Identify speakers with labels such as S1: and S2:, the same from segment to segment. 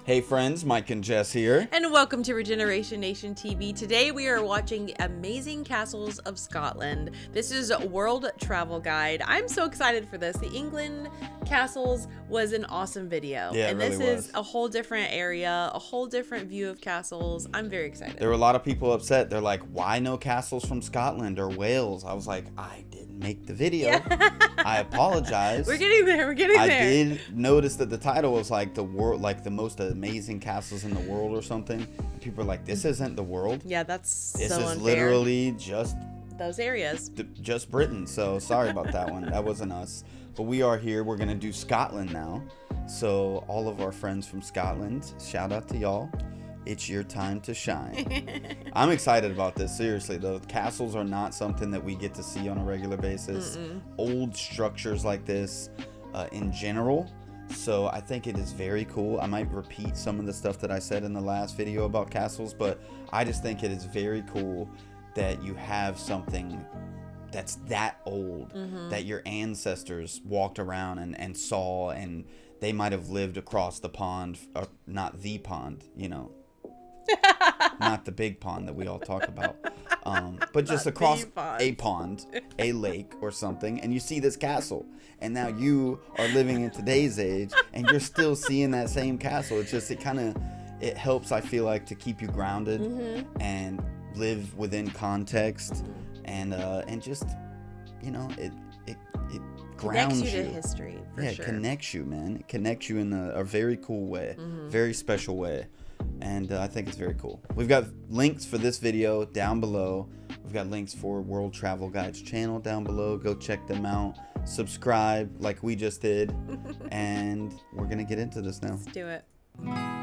S1: Hey friends, Mike and Jess here.
S2: And welcome to Regeneration Nation TV. Today we are watching Amazing Castles of Scotland. This is a World Travel Guide. I'm so excited for this. The England castles was an awesome video.
S1: Yeah,
S2: and
S1: it
S2: this
S1: really
S2: is a whole different area, a whole different view of castles. I'm very excited.
S1: There were a lot of people upset. They're like, why no castles from Scotland or Wales? I was like, I didn't make the video. Yeah. I apologize.
S2: We're getting there.
S1: I did notice that the title was like the world, like the most amazing castles in the world or something. And people are like, this isn't the world.
S2: Yeah, that's
S1: this
S2: so
S1: is
S2: unfair.
S1: Literally just
S2: those areas.
S1: Just Britain. So sorry about that one. That wasn't us. But we are here. We're gonna do Scotland now. So all of our friends from Scotland, shout out to y'all. It's your time to shine. I'm excited about this. Seriously, the castles are not something that we get to see on a regular basis. Old structures like this in general. So I think it is very cool. I might repeat some of the stuff that I said in the last video about castles, but I just think it is very cool that you have something that's that old, that your ancestors walked around and saw, and they might have lived across the pond, or not the pond, you know, not the big pond that we all talk about, but just across a pond, a lake or something, and you see this castle, and now you are living in today's age and you're still seeing that same castle. It's just, it helps, I feel like, to keep you grounded and live within context, and just, you know, it grounds
S2: you to history, for sure.
S1: It connects you, man. It connects you in a very cool way, very special way. And I think it's very cool. We've got links for this video down below. We've got links for World Travel Guide's channel down below. Go check them out. Subscribe like we just did. And we're going to get into this now.
S2: Let's do it.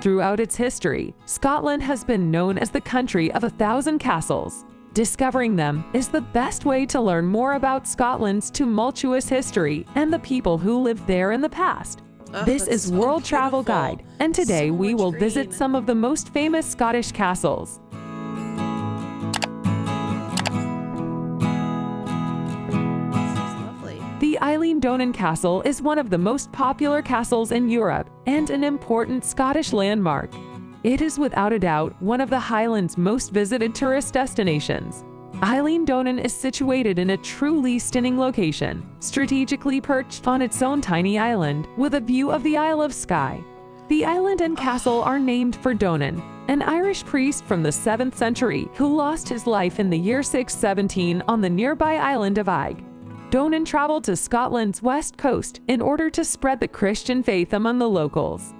S3: Throughout its history, Scotland has been known as the country of 1,000 castles. Discovering them is the best way to learn more about Scotland's tumultuous history and the people who lived there in the past. This is
S2: so
S3: World Travel
S2: beautiful.
S3: Guide, and today
S2: So
S3: we will
S2: much
S3: visit
S2: green.
S3: some of the most famous Scottish castles.
S2: This is lovely.
S3: The Eilean Donan Castle is one of the most popular castles in Europe and an important Scottish landmark. It is without a doubt one of the Highlands' most visited tourist destinations. Eilean Donan is situated in a truly stunning location, strategically perched on its own tiny island with a view of the Isle of Skye. The island and castle are named for Donan, an Irish priest from the 7th century who lost his life in the year 617 on the nearby island of Eigg. Donan traveled to Scotland's west coast in order to spread the Christian faith among the locals.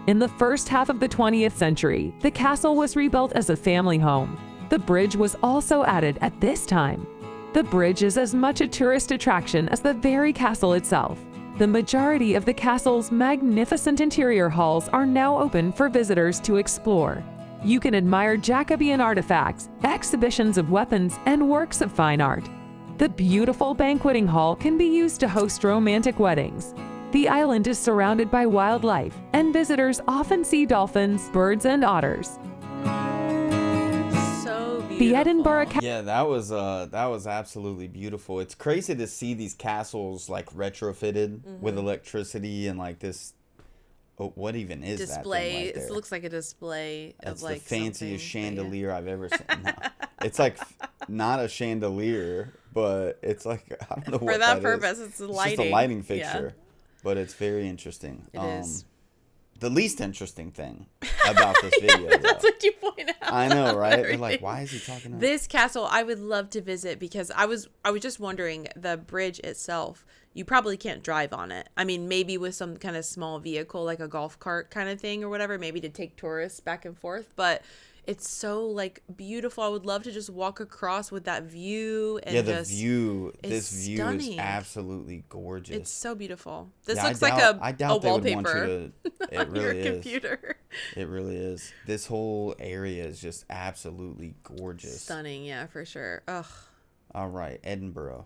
S3: In the first half of the 20th century, the castle was rebuilt as a family home. The bridge was also added at this time. The bridge is as much a tourist attraction as the very castle itself. The majority of the castle's magnificent interior halls are now open for visitors to explore. You can admire Jacobean artifacts, exhibitions of weapons, and works of fine art. The beautiful banqueting hall can be used to host romantic weddings. The island is surrounded by wildlife, and visitors often see dolphins, birds, and otters.
S2: So beautiful.
S3: The Edinburgh Castle.
S1: Yeah, that was absolutely beautiful. It's crazy to see these castles like retrofitted with electricity and like this. Oh, what even is
S2: Display.
S1: that thing right there?
S2: It looks like a display
S1: It's
S2: of like
S1: the fanciest
S2: something,
S1: chandelier I've ever seen. No. It's like not a chandelier, but it's like, I don't know
S2: For
S1: what
S2: that
S1: is.
S2: purpose, it's the lighting.
S1: It's just a lighting
S2: Yeah.
S1: fixture, but it's very interesting.
S2: It is.
S1: The least interesting thing about this video, though.
S2: That's what you point out.
S1: I know, right? They're like,
S2: Everything.
S1: why is he talking about
S2: This castle I would love to visit, because I was just wondering, the bridge itself, you probably can't drive on it. I mean, maybe with some kind of small vehicle like a golf cart kind of thing or whatever, maybe to take tourists back and forth, but it's so like beautiful. I would love to just walk across with that view and
S1: the view. This
S2: it's
S1: view
S2: stunning.
S1: is absolutely gorgeous.
S2: It's so beautiful. This
S1: Yeah,
S2: looks
S1: I
S2: like
S1: doubt
S2: a
S1: they would want
S2: wallpaper
S1: you to. It
S2: on
S1: really
S2: your
S1: is.
S2: computer.
S1: It really is. This whole area is just absolutely gorgeous.
S2: Stunning, yeah, for sure. Ugh.
S1: All right, Edinburgh.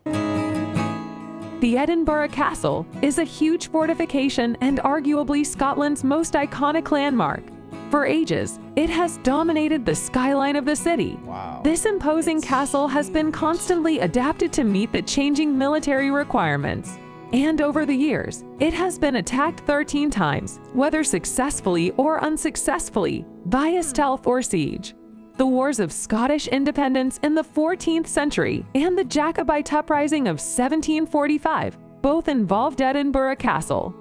S3: The Edinburgh Castle is a huge fortification and arguably Scotland's most iconic landmark. For ages, it has dominated the skyline of the city.
S1: Wow.
S3: This imposing castle has been constantly adapted to meet the changing military requirements. And over the years, it has been attacked 13 times, whether successfully or unsuccessfully, via stealth or siege. The Wars of Scottish Independence in the 14th century and the Jacobite Uprising of 1745 both involved Edinburgh Castle.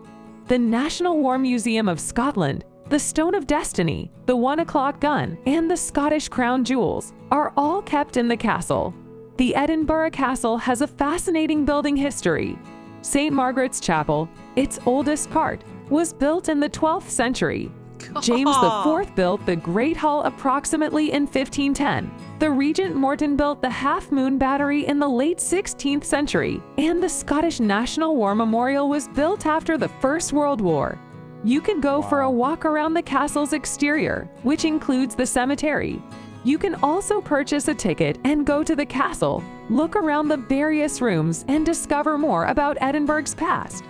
S3: The National War Museum of Scotland, the Stone of Destiny, the 1 o'clock gun, and the Scottish Crown Jewels are all kept in the castle. The Edinburgh Castle has a fascinating building history. St. Margaret's Chapel, its oldest part, was built in the 12th century. James IV built the Great Hall approximately in 1510. The Regent Morton built the Half Moon Battery in the late 16th century, and the Scottish National War Memorial was built after the First World War. You can go for a walk around the castle's exterior, which includes the cemetery. You can also purchase a ticket and go to the castle, look around the various rooms, and discover more about Edinburgh's past.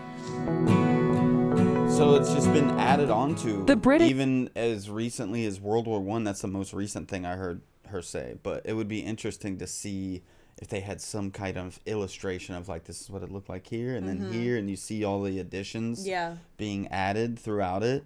S1: So it's just been added on to
S3: The British,
S1: even as recently as World War I. That's the most recent thing I heard her say. But it would be interesting to see if they had some kind of illustration of like, this is what it looked like here and then here, and you see all the additions being added throughout it.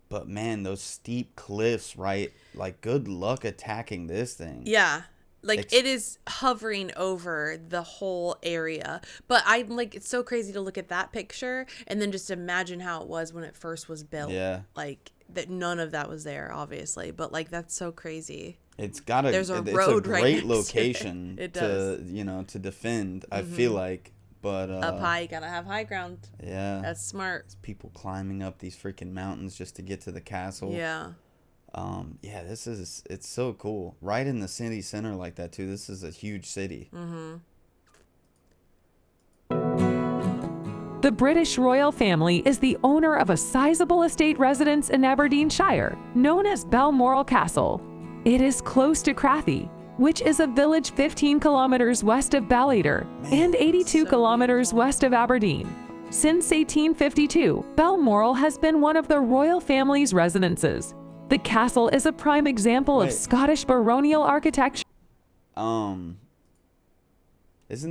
S1: But man, those steep cliffs, right? Like, good luck attacking this thing.
S2: Yeah. Like, it is hovering over the whole area. But I'm like, it's so crazy to look at that picture and then just imagine how it was when it first was built.
S1: Yeah.
S2: Like, that none of that was there, obviously. But, like, that's so crazy.
S1: It's got a,
S2: There's a
S1: it's
S2: road
S1: a
S2: right
S1: great
S2: next to
S1: location
S2: it. It does.
S1: to defend, I feel like. But
S2: up high, you gotta have high ground.
S1: Yeah.
S2: That's smart.
S1: It's people climbing up these freaking mountains just to get to the castle.
S2: Yeah.
S1: Yeah, it's so cool. Right in the city center like that too. This is a huge city.
S3: The British royal family is the owner of a sizable estate residence in Aberdeenshire, known as Balmoral Castle. It is close to Crathy, which is a village 15 kilometers west of Ballieder and 82 kilometers west of Aberdeen. Since 1852, Balmoral has been one of the royal family's residences. The castle is a prime example of Scottish baronial architecture.
S1: Isn't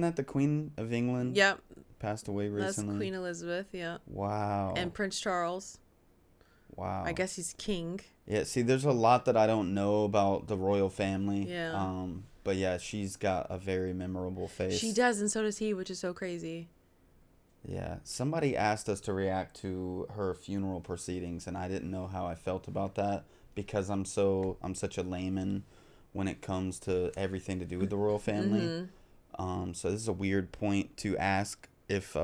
S1: that the Queen of England?
S2: Yep.
S1: Passed away recently.
S2: That's Queen Elizabeth, yeah.
S1: Wow.
S2: And Prince Charles.
S1: Wow.
S2: I guess he's king.
S1: Yeah, see, there's a lot that I don't know about the royal family.
S2: Yeah.
S1: But yeah, she's got a very memorable face.
S2: She does, and so does he, which is so crazy.
S1: Yeah. Somebody asked us to react to her funeral proceedings, and I didn't know how I felt about that because I'm such a layman when it comes to everything to do with the royal family. So this is a weird point to ask if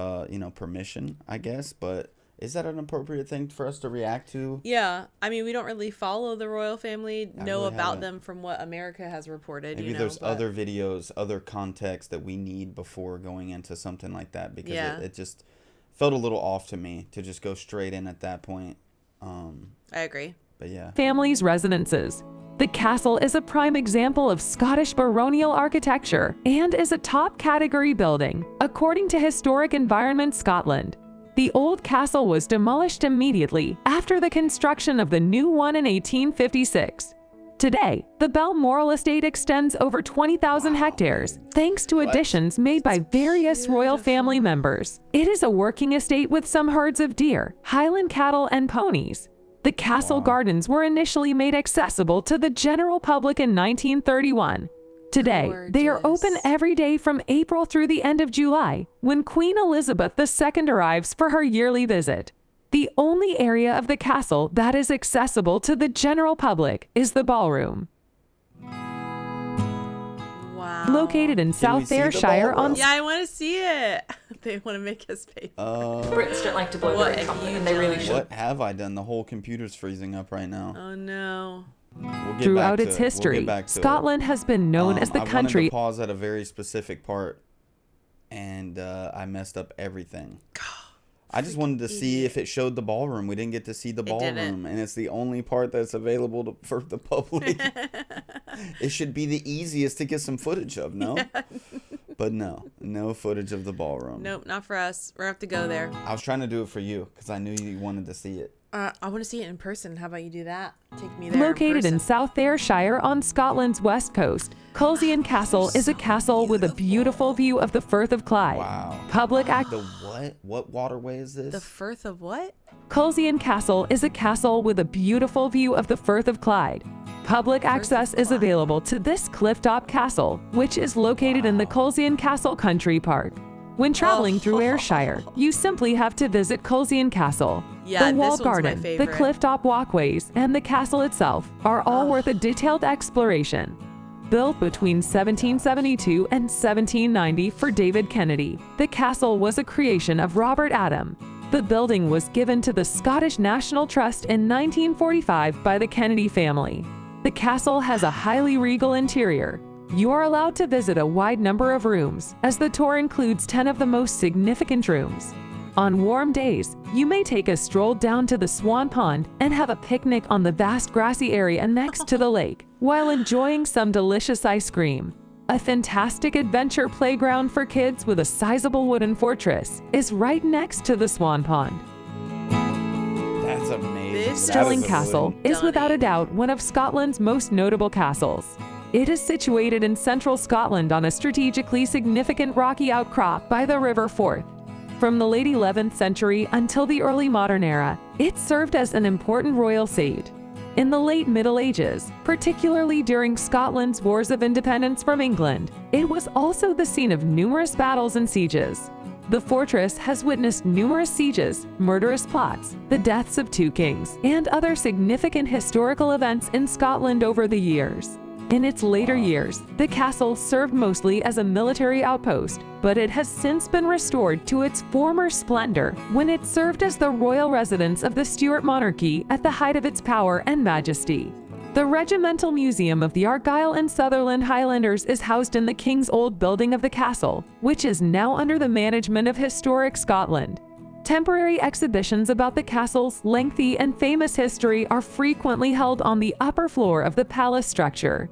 S1: permission, I guess, but is that an appropriate thing for us to react to?
S2: Yeah. I mean, we don't really follow the royal family, know
S1: really
S2: about
S1: haven't.
S2: them from what America has reported.
S1: Maybe there's other videos, other context that we need before going into something like that, because it just felt a little off to me to just go straight in at that point.
S2: I agree.
S1: But yeah.
S3: Family's residences. The castle is a prime example of Scottish baronial architecture and is a top category building, according to Historic Environment Scotland. The old castle was demolished immediately after the construction of the new one in 1856. Today, the Balmoral estate extends over 20,000 hectares, thanks to additions made by various royal family members. It is a working estate with some herds of deer, Highland cattle, and ponies. The castle gardens were initially made accessible to the general public in 1931. Today, they are open every day from April through the end of July, when Queen Elizabeth II arrives for her yearly visit. The only area of the castle that is accessible to the general public is the ballroom.
S2: Wow.
S3: Located in South Ayrshire on...
S2: Yeah, I want to see it. They want to make us pay.
S4: Brits don't like to blow their trumpet, and they really should.
S1: What have I done? The whole computer's freezing up right now.
S2: Oh, no.
S1: We'll get
S3: Throughout
S1: back to
S3: its
S1: it.
S3: history,
S1: We'll get back to
S3: Scotland has been known as the
S1: I
S3: country...
S1: wanted to pause at a very specific part, and I messed up everything. I just wanted to see if it showed the ballroom. We didn't get to see the ballroom, and it's the only part that's available for the public. It should be the easiest to get some footage of, no? Yeah. But no footage of the ballroom.
S2: Nope, not for us. We're going to have to go there.
S1: I was trying to do it for you because I knew you wanted to see it.
S2: I want to see it in person. How about you do that? Take me there.
S3: Located in
S2: person.
S3: South Ayrshire on Scotland's west coast, Culzean Castle is a castle with a beautiful view of the Firth of Clyde.
S1: Wow.
S3: The
S1: what? What waterway is this?
S2: The Firth of what?
S3: Culzean Castle is a castle with a beautiful view of the Firth of Clyde. Public access is available to this clifftop castle, which is located in the Culzean Castle Country Park. When traveling through Ayrshire, you simply have to visit Culzean Castle.
S2: Yeah,
S3: the walled
S2: this one's my
S3: garden, the
S2: favorite.
S3: clifftop walkways, and the castle itself are all worth a detailed exploration. Built between 1772 and 1790 for David Kennedy, the castle was a creation of Robert Adam. The building was given to the Scottish National Trust in 1945 by the Kennedy family. The castle has a highly regal interior. You are allowed to visit a wide number of rooms, as the tour includes 10 of the most significant rooms. On warm days, you may take a stroll down to the Swan Pond and have a picnic on the vast grassy area next to the lake, while enjoying some delicious ice cream. A fantastic adventure playground for kids with a sizable wooden fortress is right next to the Swan Pond.
S1: That's amazing.
S2: This
S3: Stirling
S1: That
S3: Castle is without a doubt one of Scotland's most notable castles. It is situated in central Scotland on a strategically significant rocky outcrop by the River Forth. From the late 11th century until the early modern era, it served as an important royal seat. In the late Middle Ages, particularly during Scotland's Wars of Independence from England, it was also the scene of numerous battles and sieges. The fortress has witnessed numerous sieges, murderous plots, the deaths of 2 kings, and other significant historical events in Scotland over the years. In its later years, the castle served mostly as a military outpost, but it has since been restored to its former splendor when it served as the royal residence of the Stuart monarchy at the height of its power and majesty. The Regimental Museum of the Argyll and Sutherland Highlanders is housed in the King's Old Building of the castle, which is now under the management of Historic Scotland. Temporary exhibitions about the castle's lengthy and famous history are frequently held on the upper floor of the palace structure.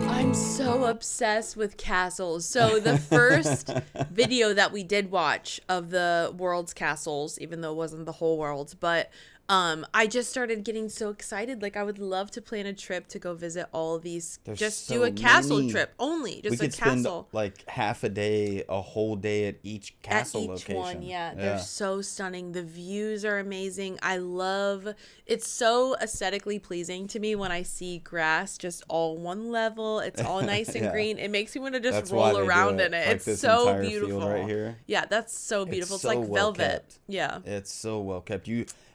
S2: I'm so obsessed with castles. So the first video that we did watch of the world's castles, even though it wasn't the whole world, but I just started getting so excited. Like, I would love to plan a trip to go visit all of these.
S1: There's
S2: just
S1: so
S2: do a castle
S1: many.
S2: trip only. Just
S1: we
S2: a
S1: could spend
S2: castle.
S1: like half a day, a whole day at each castle
S2: At each
S1: location.
S2: one, yeah. They're so stunning. The views are amazing. I love it's so aesthetically pleasing to me when I see grass just all one level. It's all nice and
S1: Yeah.
S2: green. It makes me want to just
S1: That's why
S2: roll
S1: they do
S2: around
S1: it,
S2: in it.
S1: like
S2: It's
S1: this
S2: so
S1: entire field
S2: beautiful.
S1: right here.
S2: Yeah, that's so beautiful. It's
S1: so
S2: like
S1: well
S2: velvet.
S1: kept.
S2: Yeah.
S1: It's so well kept.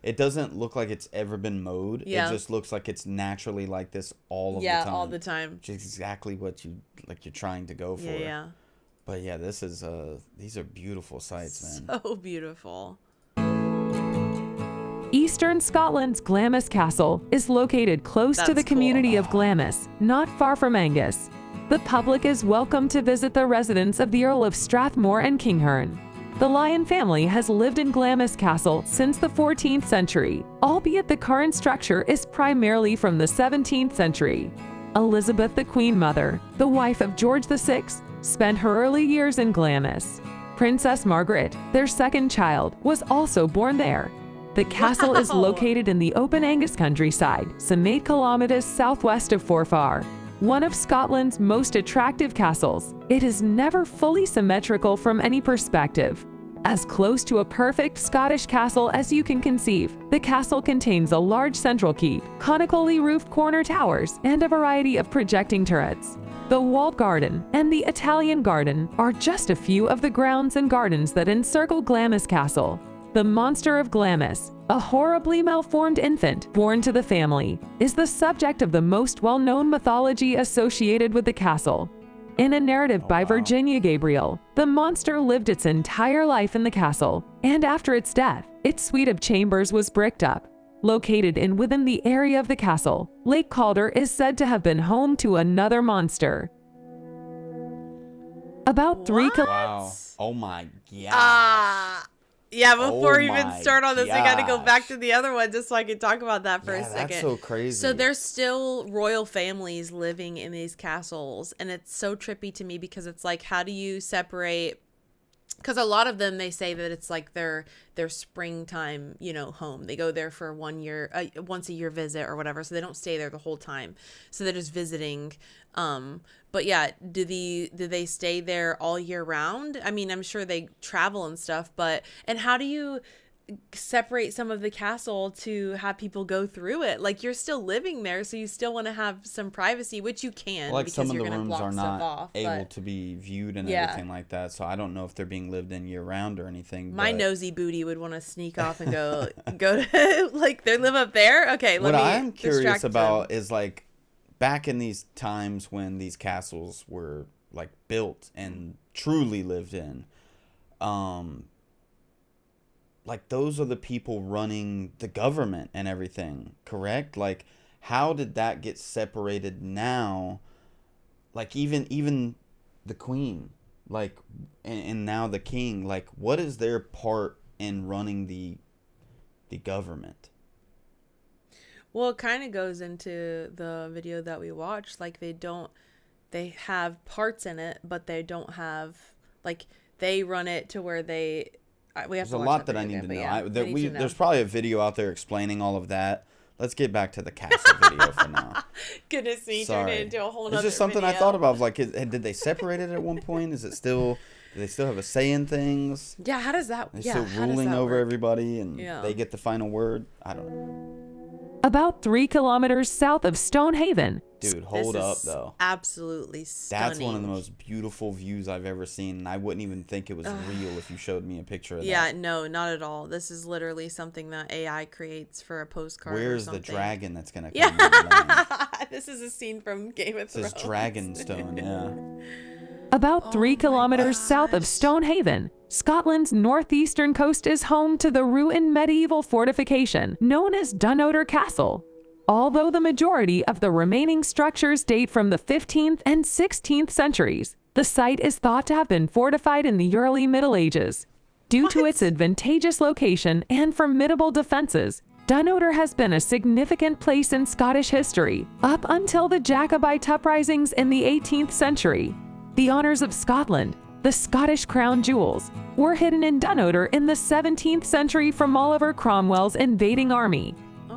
S1: It doesn't look like it's ever been mowed.
S2: Yeah.
S1: It just looks like it's naturally like this all of the
S2: Yeah,
S1: time.
S2: all the time.
S1: Which is exactly what you're trying to go for.
S2: Yeah, yeah.
S1: But yeah, this is these are beautiful sights, man.
S2: So beautiful.
S3: Eastern Scotland's Glamis Castle is located close to the
S2: That's cool.
S3: community of Glamis, not far from Angus. The public is welcome to visit the residence of the Earl of Strathmore and Kinghorn. The Lyon family has lived in Glamis Castle since the 14th century, albeit the current structure is primarily from the 17th century. Elizabeth the Queen Mother, the wife of George VI, spent her early years in Glamis. Princess Margaret, their second child, was also born there. The castle is located in the open Angus countryside, some 8 kilometers southwest of Forfar. One of Scotland's most attractive castles, it is never fully symmetrical from any perspective. As close to a perfect Scottish castle as you can conceive, the castle contains a large central keep, conically roofed corner towers, and a variety of projecting turrets. The walled garden and the Italian garden are just a few of the grounds and gardens that encircle Glamis Castle. The monster of Glamis, a horribly malformed infant born to the family, is the subject of the most well-known mythology associated with the castle. In a narrative by Virginia Gabriel, the monster lived its entire life in the castle, and after its death, its suite of chambers was bricked up. Located within the area of the castle, Lake Calder is said to have been home to another monster. About 3
S2: What?
S1: Wow. Oh my god.
S2: Yeah, before we
S1: Oh
S2: even
S1: my
S2: start on this, I got to go back
S1: gosh.
S2: to the other one just so I can talk about that for a
S1: Yeah,
S2: second.
S1: that's so crazy.
S2: So there's still royal families living in these castles, and it's so trippy to me because it's like, how do you separate Because a lot of them, they say that it's like their springtime, home. They go there for once a year visit or whatever. So they don't stay there the whole time. So they're just visiting. But yeah, do they stay there all year round? I mean, I'm sure they travel and stuff, and how do you separate some of the castle to have people go through it? Like, you're still living there, so you still want to have some privacy, which you can,
S1: like
S2: because
S1: some of
S2: you're
S1: the
S2: going to
S1: rooms
S2: block
S1: are
S2: stuff
S1: not
S2: off,
S1: able to be viewed and everything like that, so I don't know if they're being lived in year round or anything.
S2: My nosy booty would want to sneak off and go to like, they live up there. Okay,
S1: what I'm curious about is, like, back in these times when these castles were like built and truly lived in, like, those are the people running the government and everything, correct? Like, how did that get separated now? Like, even the queen, like, and now the king, like, what is their part in running the government?
S2: Well, it kind of goes into the video that we watched. Like, they have parts in it, but they don't have, like, they run it to where we have
S1: There's a lot that I need to know.
S2: Yeah,
S1: there's probably a video out there explaining all of that. Let's get back to the castle video for now.
S2: Goodness me, turned it into a whole nother
S1: It's just something
S2: video.
S1: I thought about. Like, did they separate it at one point? Do they still have a say in things?
S2: Yeah, how does that?
S1: They're still ruling over everybody, and they get the final word. I don't know.
S3: About 3 kilometers south of Stonehaven.
S1: Dude, hold up, though.
S2: Absolutely stunning.
S1: That's one of the most beautiful views I've ever seen, and I wouldn't even think it was real if you showed me a picture of that.
S2: Yeah, no, not at all. This is literally something that AI creates for a postcard.
S1: Where's
S2: or something.
S1: the dragon that's gonna come?
S2: Yeah, this is a scene from Game of Thrones.
S1: This is Dragonstone, yeah.
S3: About 3 kilometers south of Stonehaven, Scotland's northeastern coast is home to the ruined medieval fortification known as Dunod Castle. Although the majority of the remaining structures date from the 15th and 16th centuries, the site is thought to have been fortified in the early Middle Ages. Due to its advantageous location and formidable defenses, Dunod has been a significant place in Scottish history up until the Jacobite uprisings in the 18th century. The honors of Scotland, the Scottish crown jewels, were hidden in Dunod in the 17th century from Oliver Cromwell's invading army.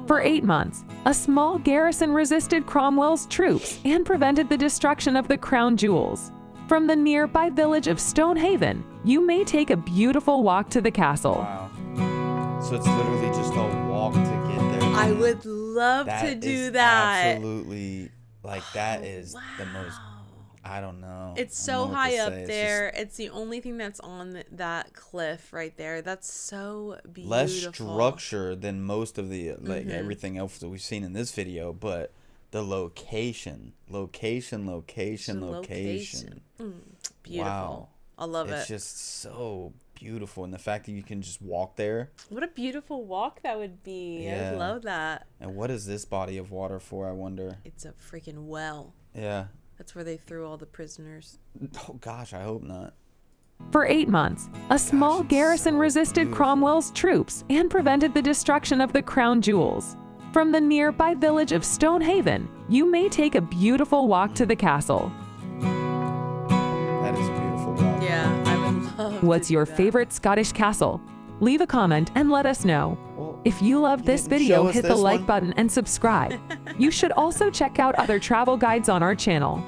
S3: For 8 months, a small garrison resisted Cromwell's troops and prevented the destruction of the crown jewels. From the nearby village of Stonehaven, you may take a beautiful walk to the castle.
S1: Wow. So it's literally just a walk to get there.
S2: I would love to do that.
S1: Absolutely. Like, that is the most... I don't know.
S2: It's so high up there. It's the only thing that's on that cliff right there. That's so beautiful.
S1: Less structure than most of the, like, everything else that we've seen in this video, but the location. Beautiful.
S2: Wow. I love it.
S1: It's just so beautiful. And the fact that you can just walk there.
S2: What a beautiful walk that would be.
S1: Yeah.
S2: I love that.
S1: And what is this body of water for, I wonder?
S2: It's a freaking well.
S1: Yeah.
S2: That's where they threw all the prisoners.
S1: Oh, gosh, I hope not.
S3: For 8 months, a small garrison resisted Cromwell's troops and prevented the destruction of the crown jewels. From the nearby village of Stonehaven, you may take a beautiful walk to the castle.
S1: That is a beautiful walk.
S2: Yeah, I would love
S3: What's your favorite Scottish castle? Leave a comment and let us know. If you love this video, hit the like button and subscribe. You should also check out other travel guides on our channel.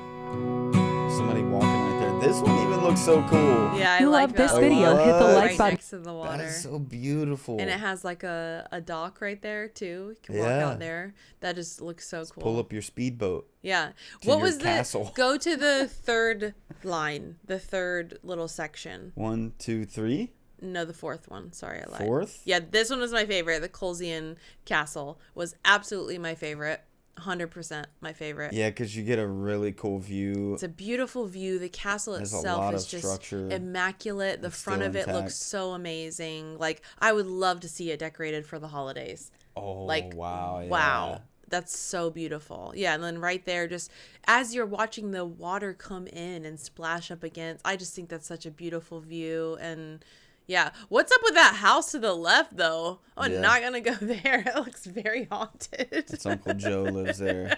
S1: Somebody walking right there. This one even looks so cool.
S2: Yeah,
S3: If you love this video, hit the like
S2: right
S3: button.
S2: next to the water.
S1: That is so beautiful.
S2: And it has like a dock right there too. You can walk out there. That just looks so cool.
S1: Pull up your speedboat.
S2: Yeah.
S1: To
S2: What
S1: your
S2: was
S1: castle.
S2: Go to the third line, the third little section.
S1: 1, 2, 3.
S2: No, the fourth one. Sorry, I lied.
S1: Fourth?
S2: Yeah, this one was my favorite. The Colesian Castle was absolutely my favorite. 100% my favorite.
S1: Yeah, because you get a really cool view.
S2: It's a beautiful view. The castle
S1: There's a
S2: itself
S1: lot
S2: is
S1: of
S2: just
S1: structure.
S2: immaculate. The
S1: It's
S2: front
S1: still
S2: of it
S1: intact.
S2: looks so amazing. Like, I would love to see it decorated for the holidays.
S1: Oh,
S2: Like,
S1: wow. Yeah.
S2: wow. That's so beautiful. Yeah, and then right there, just as you're watching the water come in and splash up against, I just think that's such a beautiful view. And yeah, what's up with that house to the left, though? I'm not going to go there. It looks very haunted.
S1: It's Uncle Joe lives there.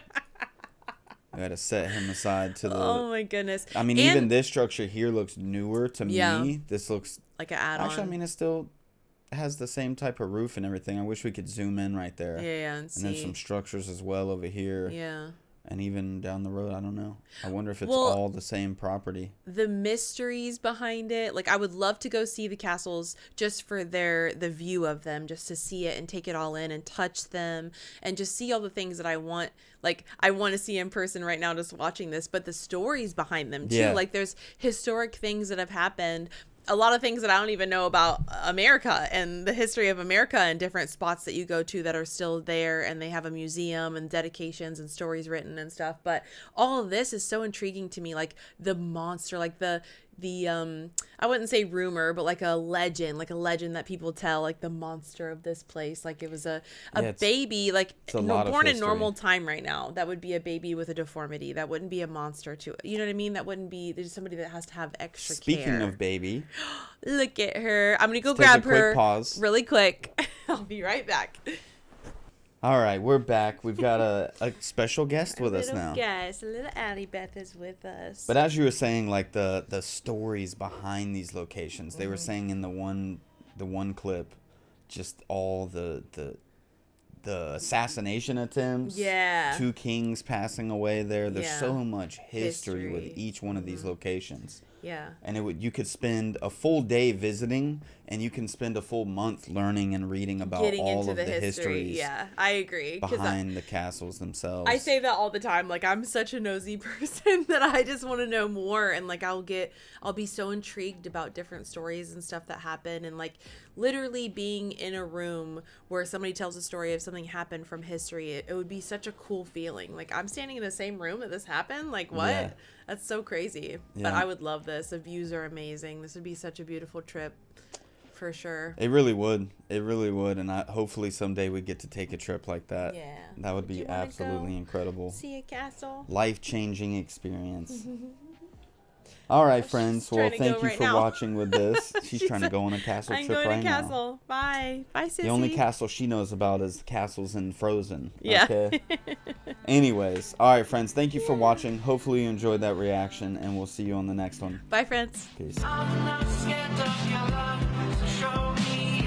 S1: I got to set him aside to the...
S2: Oh, my goodness.
S1: I mean,
S2: and
S1: even this structure here looks newer to me. This looks
S2: like an add-on.
S1: Actually, I mean, it still has the same type of roof and everything. I wish we could zoom in right there.
S2: Yeah, and
S1: And there's some structures as well over here.
S2: Yeah.
S1: And even down the road, I don't know. I wonder if it's all the same property.
S2: The mysteries behind it. Like, I would love to go see the castles just for the view of them, just to see it and take it all in and touch them and just see all the things that I want. Like, I want to see in person right now just watching this, but the stories behind them too.
S1: Yeah.
S2: Like, there's historic things that have happened. A lot of things that I don't even know about America and the history of America and different spots that you go to that are still there, and they have a museum and dedications and stories written and stuff. But all of this is so intriguing to me, like the monster, like the I wouldn't say rumor, but like a legend that people tell, like the monster of this place, like it was a baby, like born in normal time right now, that would be a baby with a deformity, that wouldn't be a monster to it, you know what I mean? That wouldn't be, there's somebody that has to have extra care.
S1: Speaking of baby,
S2: look at her. I'm gonna go grab her really quick. I'll be right back.
S1: All right, we're back. We've got a special guest with us now.
S2: Guest, little Allie Beth is with us.
S1: But as you were saying, like the stories behind these locations, they were saying in the one clip, just all the assassination attempts.
S2: Yeah.
S1: 2 kings passing away there. There's
S2: Yeah.
S1: so much history with each one of these locations.
S2: Yeah.
S1: And you could spend a full day visiting, and you can spend a full month learning and reading about all of the histories.
S2: Yeah, I agree.
S1: Behind the castles themselves.
S2: I say that all the time. Like, I'm such a nosy person that I just want to know more, and like I'll be so intrigued about different stories and stuff that happen, and like literally being in a room where somebody tells a story of something happened from history. It would be such a cool feeling. Like, I'm standing in the same room that this happened. Like, what?
S1: Yeah.
S2: That's so crazy.
S1: Yeah.
S2: But I would love this. The views are amazing. This would be such a beautiful trip. For sure.
S1: It really would. It really would. And hopefully someday we get to take a trip like that.
S2: Yeah.
S1: That would be absolutely incredible.
S2: See a castle.
S1: Life-changing experience. All right, friends. Well, thank you for watching with this. She's trying to go on a castle trip right now. I'm going to
S2: castle. Bye. Bye, sissy.
S1: The only castle she knows about is castles in Frozen.
S2: Yeah.
S1: Okay? Anyways. All right, friends. Thank you for watching. Hopefully you enjoyed that reaction, and we'll see you on the next one.
S2: Bye, friends.
S1: Peace.
S5: I'm not scared of your love, so show me